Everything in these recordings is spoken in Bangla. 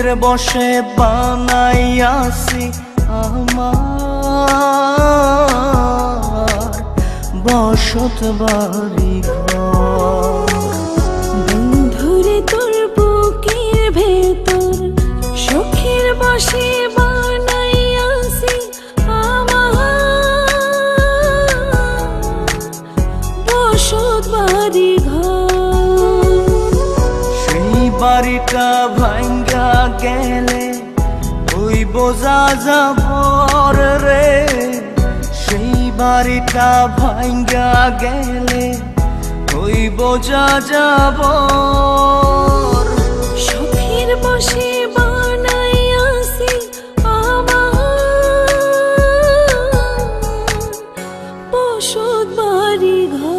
বুকের বসে বানাইয়াছি আমার বসত বাড়ি ঘর। বন্ধুরে তোর বুকের ভেতর শখের বসে বানাইয়াছি আমার বসত বাড়ি ঘর। সেই বাড়িটা ভাঙ্গা গেলে ওই বোঝা যাবর রে, সেই বাড়িটা ভাঙ্গা গেলে ওই বোঝা যাবর। শখের বসে বানাইয়াছি আমার বসত বাড়ি ঘর।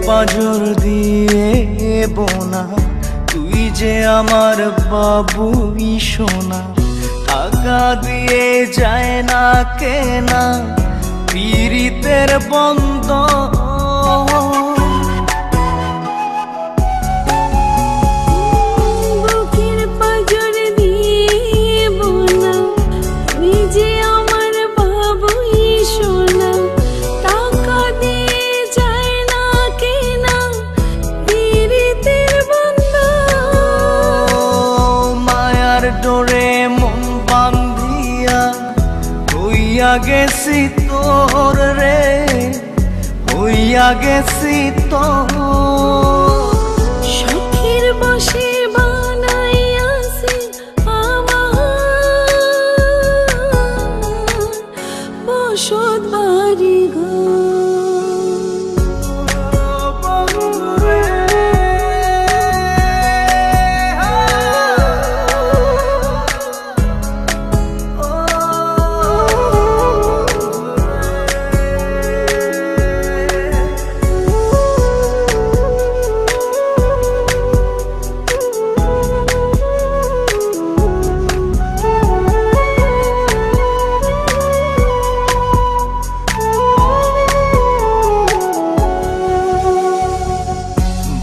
পাঁজর দিয়ে বোনা তুই যে আমার বাবুই সোনা, টাকা দিয়ে যায় না কেনা পীড়িতের বন্ধ। বুকের পাঁজর দিয়ে বোনা তুই যে আমার বাবুই সোনা, টাকা দিয়ে যায় না কেনা পীড়িতের বন্ধন। মায়ার ডোরে মন বান্ধিয়া হইয়া গেছি তোর রে, হইয়া গেছি তোর। শখের বসে বানাইয়াছি আমার বসত বাড়ি ঘর।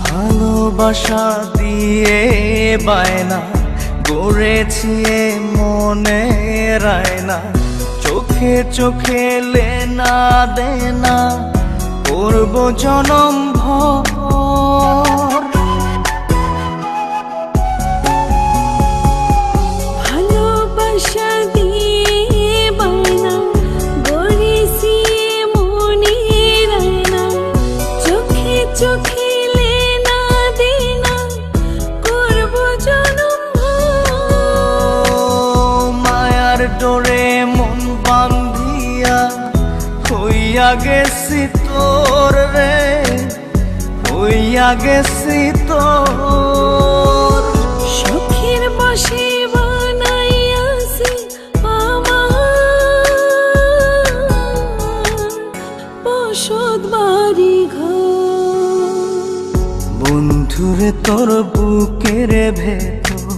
ভালোবাসা দিয়ে বায়না গড়েছি মনে রায়না, চোখে চোখে লেনা দেনা করব জনম ভর। ভালোবাসা দিয়ে বায়না গড়েছি মনে রায়না, চোখে চোখে ডোরে মন বান্ধিয়া হইয়া গেছি তোর রে, হইয়া গেছি তোর। শখের বসে বানাইয়াছি আমার বসত বাড়ি ঘর। বন্ধুরে তোর বুকের ভেতর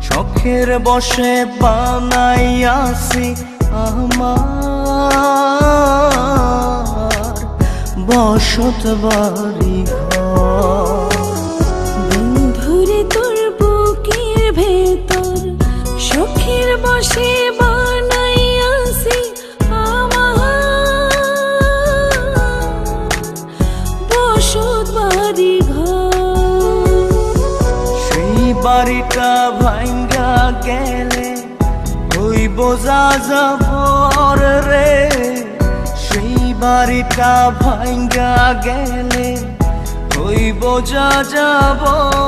শখের বসে বানাইয়াছি আমার বসত বাড়ি ঘর। বন্ধুরে তোর বুকের ভেতর শখের বসে বানাইয়াছি আমার বসত বাড়ি ঘর। সেই বাড়িটা ভাঙ্গা গেলে ওই বোঝা যাবর রে, সেই বাড়িটা ভাঙ্গা গেলে ওই বোঝা যাবর।